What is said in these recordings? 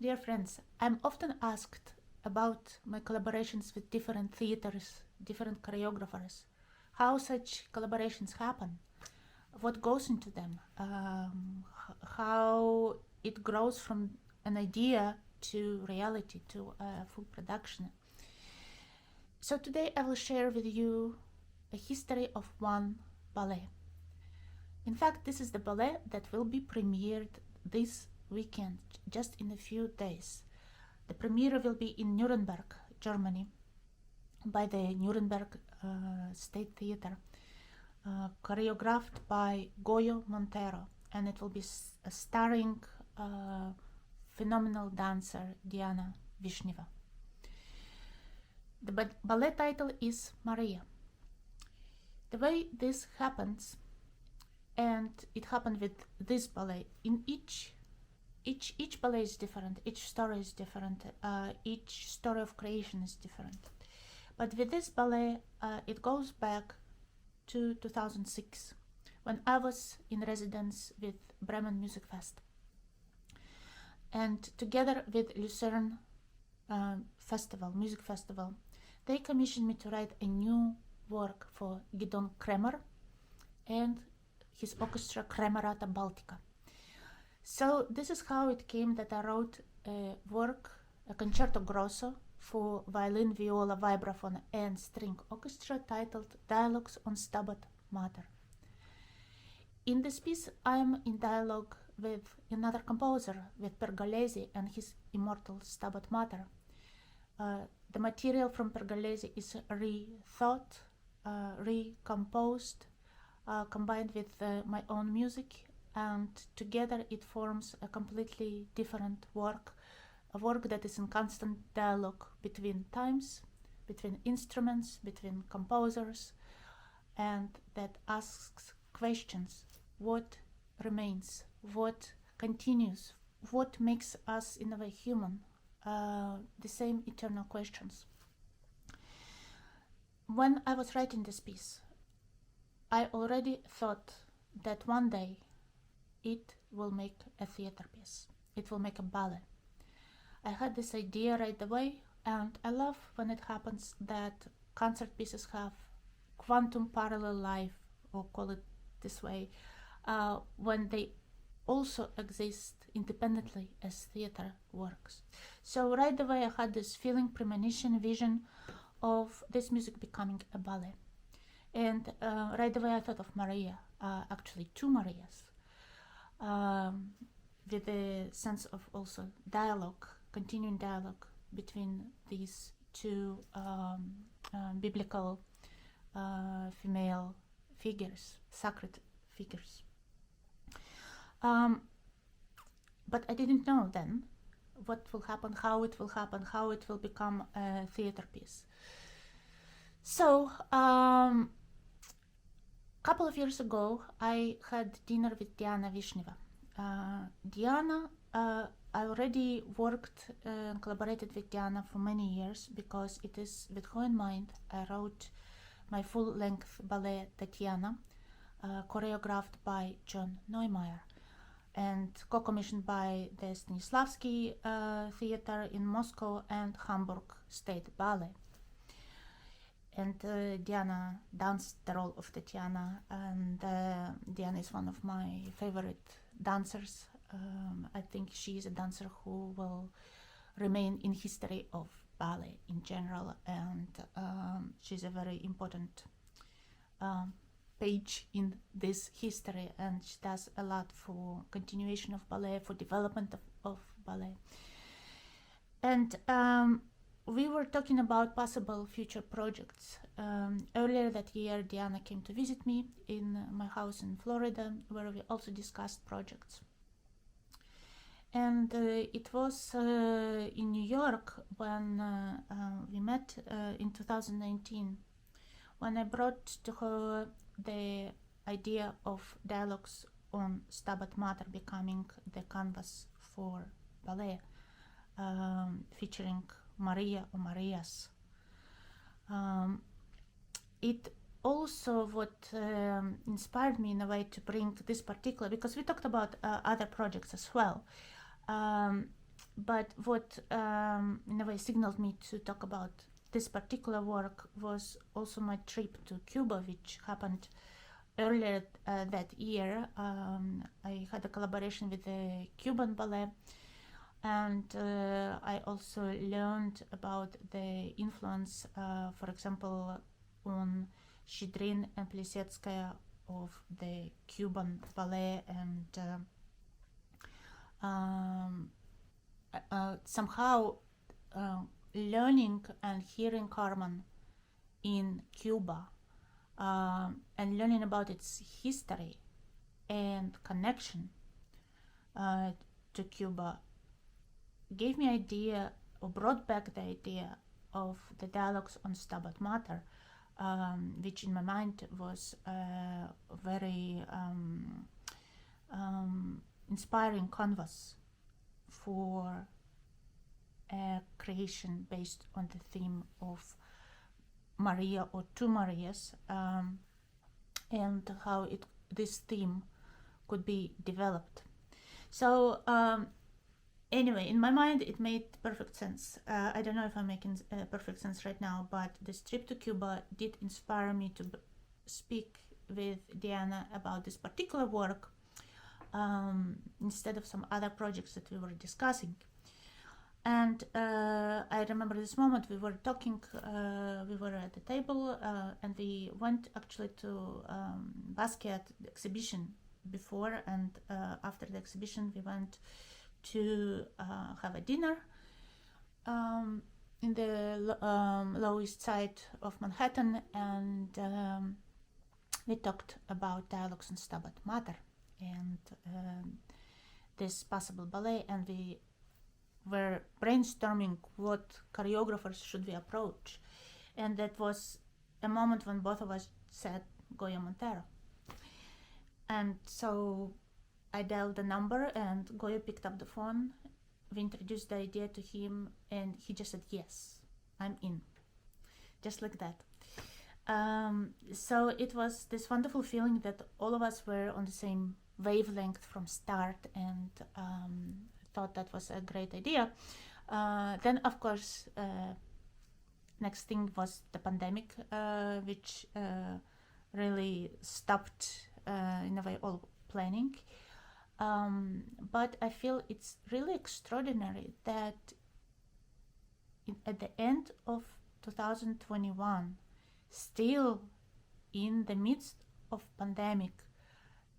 Dear friends, I'm often asked about my collaborations with different theaters, different choreographers, how such collaborations happen, what goes into them, how it grows from an idea to reality, to a full production. So today I will share with you a history of one ballet. In fact, this is the ballet that will be premiered this weekend, just in a few days. The premiere will be in Nuremberg, Germany, by the Nuremberg State Theater, choreographed by Goyo Montero, and it will be starring phenomenal dancer Diana Vishneva. The ballet title is Maria. The way this happens, and it happened with this ballet, in each ballet is different, each story is different, each story of creation is different. But with this ballet, it goes back to 2006, when I was in residence with Bremen Music Fest. And together with Lucerne Music Festival, they commissioned me to write a new work for Gidon Kremer and his orchestra Kremerata Baltica. So this is how it came that I wrote a work, a concerto grosso for violin, viola, vibraphone and string orchestra titled Dialogues on Stabat Mater. In this piece I am in dialogue with another composer, with Pergolesi and his immortal Stabat Mater. The material from Pergolesi is rethought, recomposed, combined with my own music, and together it forms a completely different work, a work that is in constant dialogue between times, between instruments, between composers, and that asks questions: what remains, what continues, what makes us in a way human, the same eternal questions. When I was writing this piece, I already thought that one day it will make a theater piece, it will make a ballet. I had this idea right away, and I love when it happens that concert pieces have quantum parallel life, or call it this way, when they also exist independently as theater works. So right away I had this feeling, premonition, vision of this music becoming a ballet. And right away I thought of Maria, actually two Marias, with a sense of also dialogue, continuing dialogue between these two biblical female figures, sacred figures. But I didn't know then what will happen, how it will happen, how it will become a theater piece. So, couple of years ago, I had dinner with Diana Vishneva. Diana, I already worked and collaborated with Diana for many years, because it is with her in mind I wrote my full-length ballet Tatiana, choreographed by John Neumeier and co-commissioned by the Stanislavski Theater in Moscow and Hamburg State Ballet. And Diana danced the role of Tatiana, and Diana is one of my favorite dancers. I think she is a dancer who will remain in history of ballet in general, and she's a very important page in this history, and she does a lot for continuation of ballet, for development of ballet. And we were talking about possible future projects. Earlier that year, Diana came to visit me in my house in Florida, where we also discussed projects. And it was in New York when we met in 2019, when I brought to her the idea of Dialogues on Stabat Mater becoming the canvas for ballet, featuring Maria or Marias. It also what inspired me in a way to bring this particular, because we talked about other projects as well. But what in a way signaled me to talk about this particular work was also my trip to Cuba, which happened earlier that year. I had a collaboration with the Cuban ballet, and I also learned about the influence, for example, on Shidrin and Plisetskaya of the Cuban ballet, and somehow learning and hearing Carmen in Cuba and learning about its history and connection to Cuba gave me idea, or brought back the idea of the dialogues on Stabat Mater, which in my mind was a very inspiring canvas for a creation based on the theme of Maria or two Marias, and how this theme could be developed. So anyway, in my mind it made perfect sense. I don't know if I'm making perfect sense right now, but this trip to Cuba did inspire me to speak with Diana about this particular work instead of some other projects that we were discussing. And I remember this moment we were talking, we were at the table, and we went actually to Basquiat exhibition before, and after the exhibition we went to have a dinner in the Lower East Side of Manhattan, and we talked about dialogues on Stabat Mater and this possible ballet, and we were brainstorming what choreographers should we approach, and that was a moment when both of us said Goyo Montero. And so I dialed the number and Goyo picked up the phone. We introduced the idea to him and he just said, yes, I'm in. Just like that. So it was this wonderful feeling that all of us were on the same wavelength from start, and thought that was a great idea. Then of course next thing was the pandemic, which really stopped in a way all planning. But I feel it's really extraordinary that at the end of 2021, still in the midst of pandemic,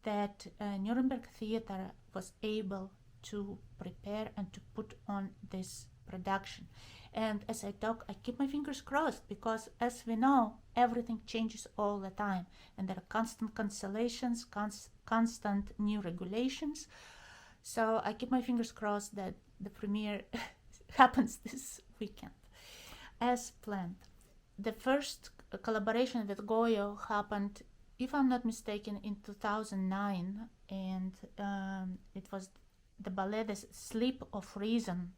that Nuremberg Theater was able to prepare and to put on this production. And as I talk, I keep my fingers crossed, because as we know, everything changes all the time, and there are constant cancellations, constant new regulations. So I keep my fingers crossed that the premiere happens this weekend as planned. The first collaboration with Goyo happened, if I'm not mistaken, in 2009, and it was the ballet The Sleep of Reason,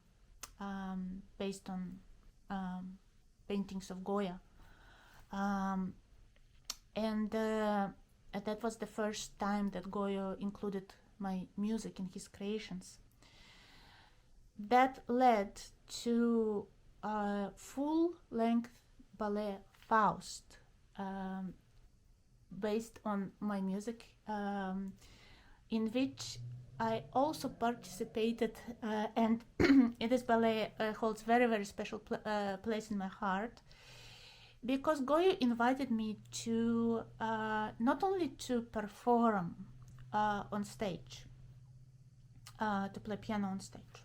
based on paintings of Goya, and that was the first time that Goyo included my music in his creations. That led to a full-length ballet Faust, based on my music, in which I also participated, and this ballet holds very, very special place in my heart, because Goyo invited me to not only to perform on stage, to play piano on stage,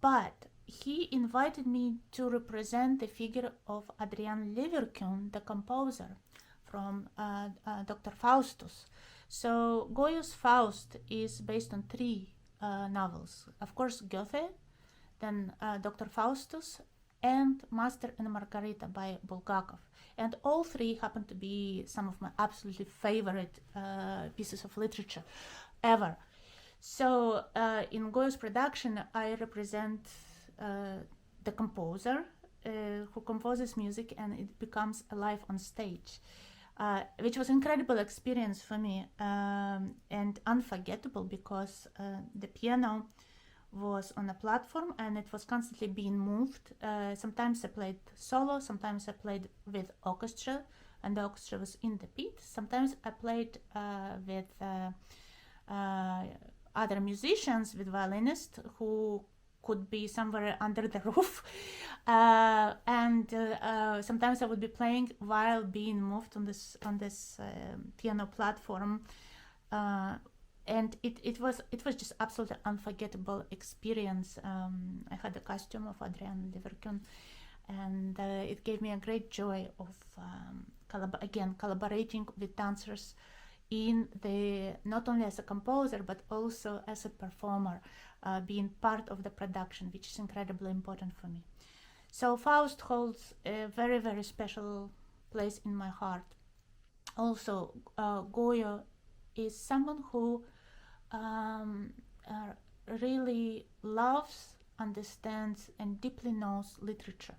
but he invited me to represent the figure of Adrian Leverkühn, the composer, from Dr. Faustus. So Goyo's Faust is based on three novels. Of course, Goethe, then Dr. Faustus, and Master and Margarita by Bulgakov. And all three happen to be some of my absolutely favorite pieces of literature ever. So in Goyo's production, I represent the composer who composes music, and it becomes alive on stage. Which was an incredible experience for me, and unforgettable, because the piano was on a platform and it was constantly being moved. Sometimes I played solo, sometimes I played with orchestra and the orchestra was in the pit. Sometimes I played with other musicians, with violinists who could be somewhere under the roof. And sometimes I would be playing while being moved on this piano platform. And it was just absolutely unforgettable experience. I had a costume of Adrian Leverkun, and it gave me a great joy of collaborating with dancers in the not only as a composer but also as a performer, being part of the production, which is incredibly important for me. So Faust holds a very, very special place in my heart. Also, Goyo is someone who really loves, understands, and deeply knows literature.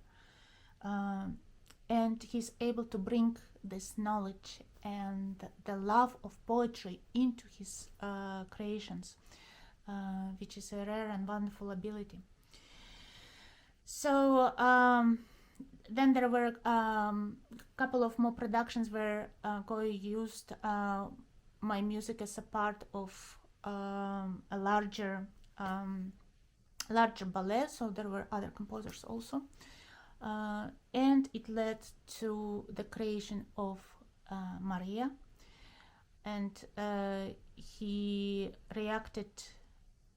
And he's able to bring this knowledge and the love of poetry into his creations, which is a rare and wonderful ability. So then there were a couple of more productions where Goyo used my music as a part of a larger ballet, so there were other composers also. And it led to the creation of Maria, and he reacted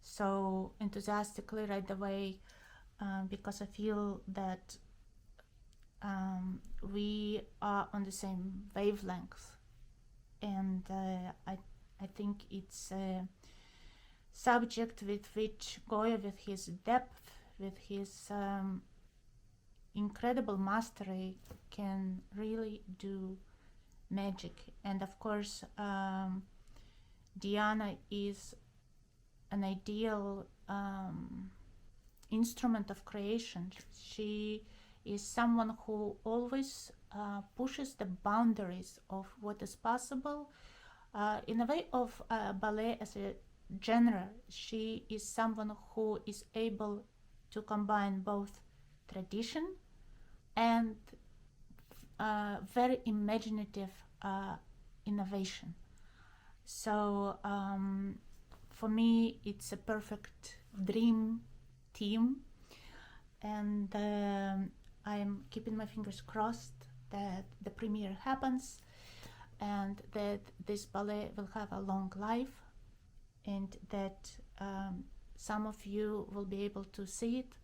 so enthusiastically right away, because I feel that we are on the same wavelength, and I think it's a subject with which Goyo, with his depth, with his incredible mastery, can really do magic. And of course, Diana is an ideal instrument of creation. She is someone who always pushes the boundaries of what is possible. In a way of ballet as a genre, she is someone who is able to combine both tradition and very imaginative innovation. So for me, it's a perfect dream team, and I'm keeping my fingers crossed that the premiere happens and that this ballet will have a long life, and that some of you will be able to see it.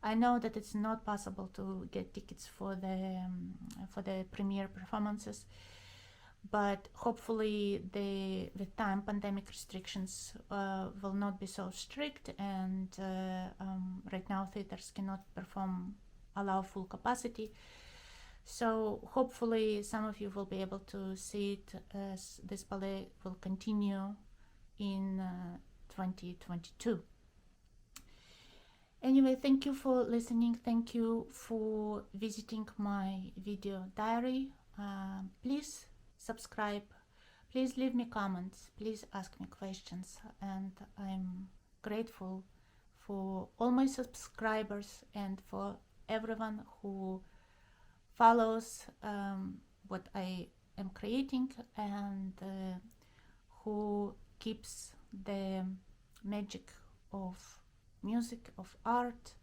I know that it's not possible to get tickets for the premiere performances, but hopefully with time pandemic restrictions will not be so strict, and right now theaters cannot allow full capacity. So hopefully some of you will be able to see it, as this ballet will continue in 2022. Anyway, thank you for listening. Thank you for visiting my video diary. Please subscribe. Please leave me comments. Please ask me questions. And I'm grateful for all my subscribers and for everyone who follows what I am creating, and who keeps the magic of music, of art,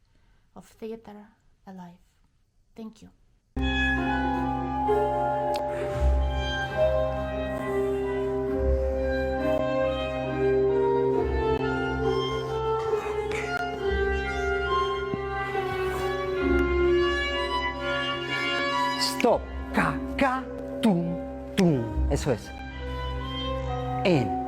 of theater alive. Thank you. Stop. Ca, ca, tum, tum. Eso es. En.